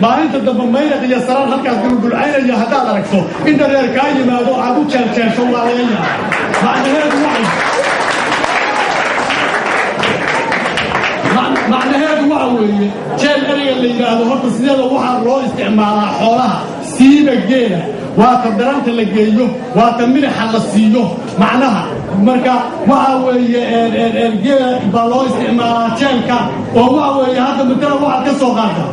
ما أنت دبنا ما يا سران هلك أقول العين يا هذا ركض أنت ركاي ما دو عدو كان شو علينا معنى هذا واحد معنى هذا واحد كان أري اللي هذا هو تصديق واحد رأي استعمال حولها سيب الجيل وقدرت اللي جيله وتمر حلصيه معناها مركا وهو الجيل بالله استعمال كانك وهو هذا مثل واحد كسر هذا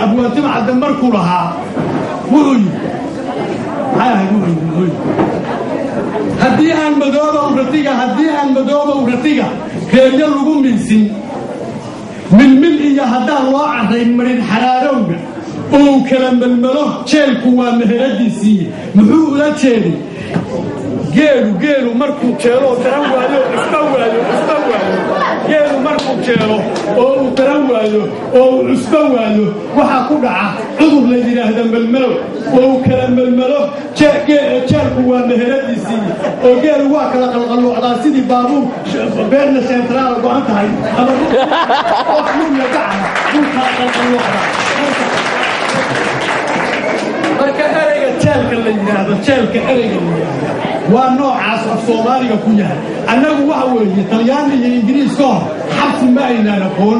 أبو تمعد مركولها وهي هدي أن مدوبة ورتيجة هدي أن مدوبة ورتيجة كان يلقون من سن من ملء هذا الله عظيم من حرارون أو كلام بالملوك شلكوا مهردي سي محولة شلي جيلو مركو شلو تروالو جيلو مركو شلو أو تروالو أو استوالو وحقول عضو الذين هذا بالملوك أو كلام بالملوك شلكوا مهردي سي أو جيلو واكل قلقلو على سيدي بابو بين سنترال وأنت هاي أنا أقول لك أنا قلقلو marka erayga jeelka la yiraahdo jeelka erayga la yiraahdo waa noocaas af Soomaaliga ku yahay annagu waxa weeye Talyaani iyo Ingiriis ka xabsi ma ayna aqoon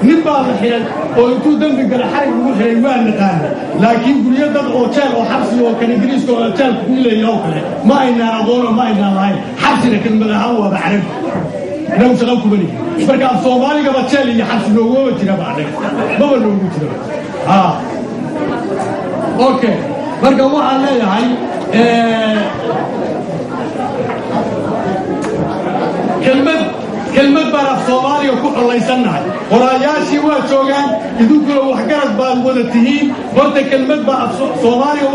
nin baa la xiray oo intuu dambi gal xarig ugu xiray waa naqaan laakiin guriyo dad oo jeel oo xabsi oo kan Ingiriis oo jeel ku leeyahay kale ma ayna aqoon ma ayna lahayn xabsiga kelmada ha wada xarig لو شغلكم بني marka af Soomaaliga ba jeel iyo xabsi loogu jira baaday ma loogu jira اوكي marka waxaan leeyahay kelmad baan af Soomaaliga ku xulaysanahay qoraayaashii waa joogaan idinkuna wax garad baan wada tihiin horta kelmad baa af Soomaaliga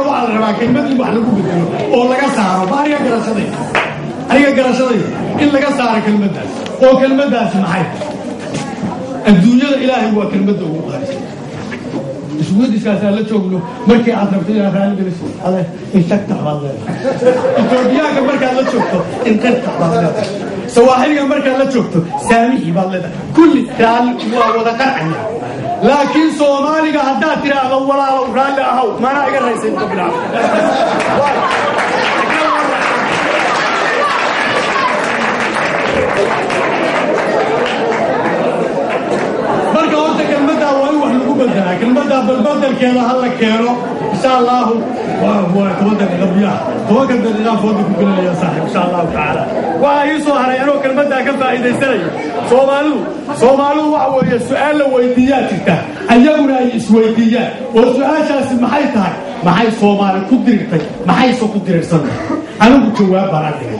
waxa la rabaa kelmad wax lagu bedelo oo laga saaro baariga garashadayda in laga saaro kelmadaas oo kelmadaas maxay adduunyada ilaahay waa kelmada ugu qaalisan سويدي ساسا لا جوجلو markii aad rabto inaad raali geliso alle inta xawaalay Itoobiyaga markaa la joogto inta xawaalay Soomaaliga markaa la joogto saamihi balada kulli taal waa wada qarxaya laakiin Soomaaliga hadaa tiraahdo walaalo raali ahaw mana iga raysay qablaa marka horta kelmadda waa wax lagu badalaa kelmadda balbadalkeeda hal la keeno insha Allah waa tawada qabiya tawada dadina foodo ku galaya saaxiib insha Allah taala waa ay soo haray anoo kelmadda ka faa'iideysanayo Soomaalidu waxa weeye su'aal la weydiiyaa jirta ayaguna ay isweydiiyaan oo su'aashaasi maxay tahay maxay Soomaali ku dirtay maxay soo ku dirsan anigu jawaab baan arkaya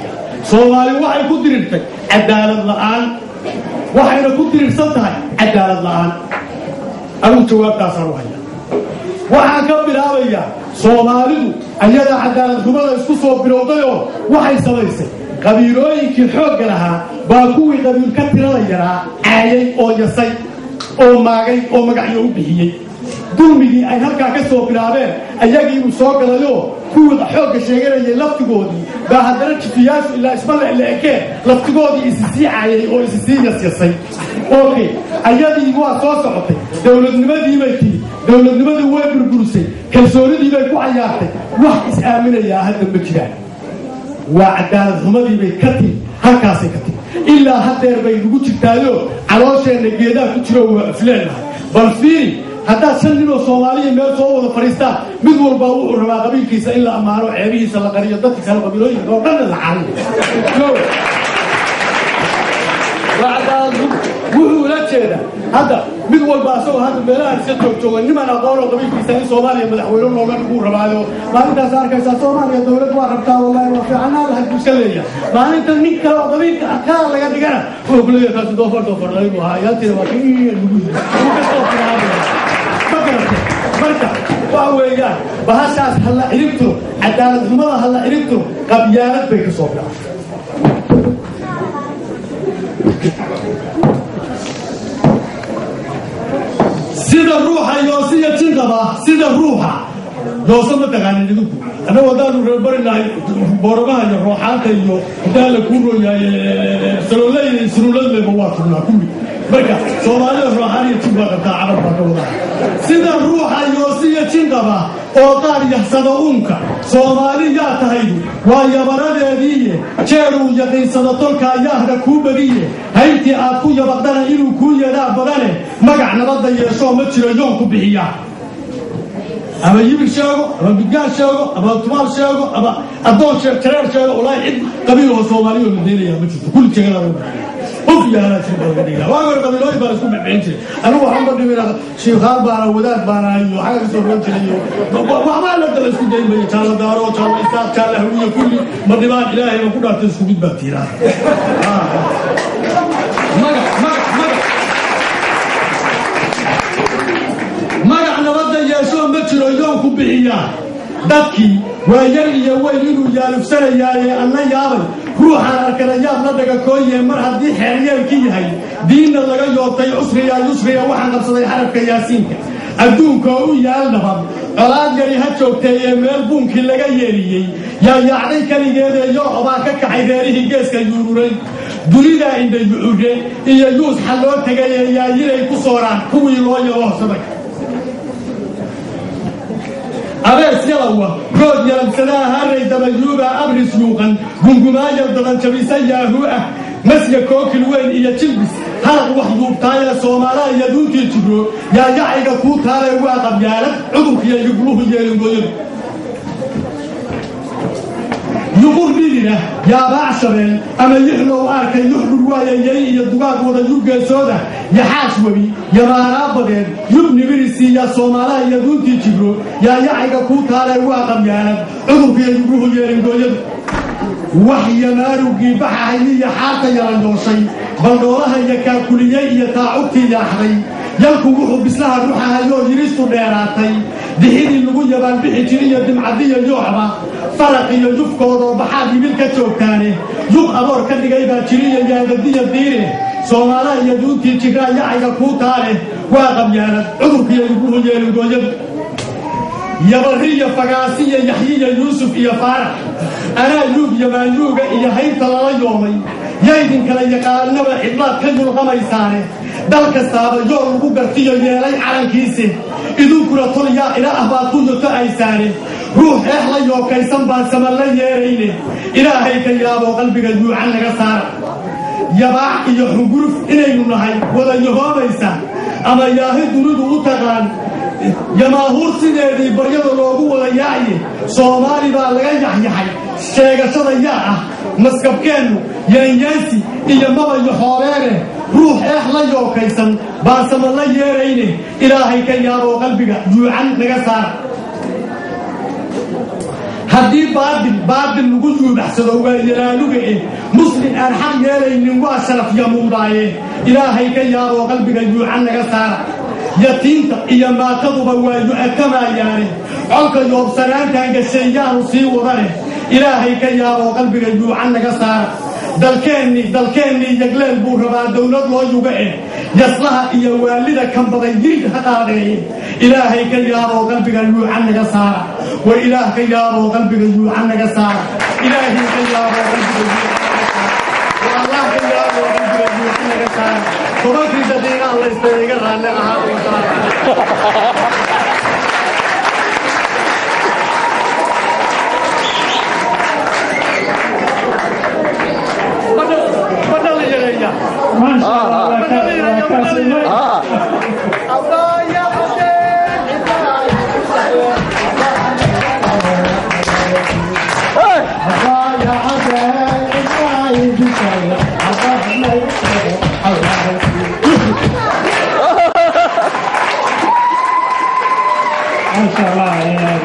Soomaali waxay ku dirtay cadaalad la'aan waxayna ku dirsan tahay cadaalad la'aan anigu jawaabtaas aan wahaya waxaan ka bilaabayaa Soomaalidu ayada cadaalad xumada isku soo bilowdayoo waxay samaysay qabiilooyinkii xoogga lahaa baa kuwii qabiil ka tirada yaraa caayay oo yasay oo maagay oo magacyo u bixiyey dulmigii ay halkaa ka soo bilaabeen ayagii uu soo galayoo kuwii xoogga sheeganayay laftigoodii baa haddana jifiyaashu ilaa isma le'ekeen laftigoodii isisii caayay oo isisii yasyasay okay ayadii waa soo socotay dowladnimadii bay tii dowladnimadii way burburisay kalsoonidii bay ku cayaartay wax is aaminayaa hadda ma jiraan waa cadaalad xumadii bay ka tii halkaasay ka tii ilaa haddeer bay nagu jirtaayo caloosheenna geedaha ku jiro waa afleenahay bal fiiri haddaad shan nin oo Soomaaliya meel soo wada fariistaan mid walba wuxuu rabaa qabiilkiisa in la amaano ceebihiisa la qariyo dadka kale qabiilooyinka oo dhan la caawiyo wuxuu la jeedaa hadda mid walba asagoo hadda meelaha iska jooga niman aqoon oo qabiilkiisa in Soomaaliya madaxweyne looga dhigo rabaayo maalintaas arkaysa Soomaaliya dawlad waa rabtaa wallahi waa fiicnaa la hadusha leeyahay maalinta nin kale oo qabiilka akala laga dhigana oo kuleeyahay taas doofar lagu hayaa tii waa kii lagu marka waa weeyaan bahashaas hal ciribto cadaalad xumada hal ciribto qabyaalad bay ka soo baxday sida ruuxa iyo sida jinqaba sida ruuxa doosama taqaanid idinku ana wadaanu reebarinahay boorabaha iyo ruuxaanta iyo daala ku rooyay salolay surulada waa tuna kulli مركا سومالي روحانية تبقى قبطة عرب بكوضا سيدا روحا يوسية تنقبا وقار يحسدونك سومالي يا تهيدو ويا برد يديه جيرو يقين صدطولك يهدى كوبريه هيتي آكو يبقدنا إلو كو يدا بدانه مقع نبضا يشو متشر يوم كبهيا أما يبك شاقو أما بقال شاقو أما طمال شاقو أما أدون شاقو شاقو والله عد قبيله سومالي والمدينة متشر كل شيء وفي هذا الشيء بقى وأقول قبيله يبقى اسمه بعينتي أنا محمد بن شيخان بانا وداد بانا أيوه حاجة سوريان تليو وما لك تلسكو جاي بيا شالا دارو شالا إساق شالا هوية كل مردمان إلهي وكنا تلسكو بيت بكتيرا مقع نبدا يسوع متشر يوم كبحيا دكي ويجري ويلو يالف سنة يا الله يابل روح على الكريات ندق كويه مر هدي حرير كي هي دين لغا يوبتay yusriya waxaan qabsaday xarabka yaasiinka adduunka uu yaalnaba qalaad yari ha joogtay meel buunkii laga yeeriyay yaa yaacday kaligeeda iyo obaa ka kacay reerihii geeska yuururay dunida inday buuge iyo yuus xaloo tagay yaa yiray ku sooraan kuwii loo yoohsaday أبيس يلوه رود يلمسنا هاري دبليوبا أبرس يوغن قنقما يبدغن شبيسا ياهوه مسيا كوكل وين إيا تلبس هارق وحضوب تايا سومالا يدوكي تجرو يا يعيق فوت هاري واقب يالك عدوك يا يقلوه يلنقل يقول لنا يا بعشرين أما يحلو آركا يحلو روايا يلي يدقاق ودا يبقى سودا يا حاشوبي يا مارابدين يبني برسي يا سومالا يدوكي تجرو يا يعيق فوت هاري واقب يالك عدوك يا يقلوه يلنقل وحي ماروكي بحايي حاكا يرندوشي بلدولها يكاكوليي يتاعبتي يا حري يلكو وحو بسلها روحها يو يريستو ديراتي دحيدي اللغو يبان بحجرية دمعدية يوحبا فرقي يفكورو بحادي ملكا توكاني يوق أبور كدقايبا جرية ياددية ديري سومالا يدوتي تجرا يعيقا كوتالي واقب يالك عذرك يلقوه يلقو يا برية فقاسية يحيي يوسف يا فارح أنا يوب يا مانيوغا يا هيت الله يومي يا إذن كلا يقال نبى إطلاق كل الغميسانة دلك السابع يوم بقرتي يا لي على كيسه إذا كرة طليا إلى أهباطون تأيسانة روح إحلا يوم كيسان باسم الله يريني إلى هيك يا أبو قلبك يجوع عنك صار يا باع يا حجرف إلى ينهي ولا يهاب إنسان أما يا هيد نود وتغان يا ما هو سيدي بريد الله ولا يعي سومالي بالغ يحيى شيء صدياء مسكب كانوا ينسي إيا ما يحارره روح إحلا يو كيسان باسم الله يريني إلهي كي يابو قلبك جوعان نغسار هدي بعد الوجود بحسدوا يلالوك مسلم أرحم يلين واشرف يموضاي إلهي كي يابو قلبك جوعان نغسار يتيمت إيا ما تضب ويؤكما يعني عقل يوم سنان كان الشيطان سي وضره إلهي كي يابو قلبك جوعان نغسار دلكيني يقلل بوربا دولة الله يقعي يصلها إيا والدة كم بضيجيك هقاضي إلهي كي يابو قلبك جوعان نغسار وإله كي يابو قلبك جوعان نغسار إلهي كي يابو قلبك جوعان والله كي يابو قلبك جوعان نغسار فبكري تدينا الله يستيقر عنه أحد وطلع بدل يا ما شاء الله بدل الله يا ما شاء الله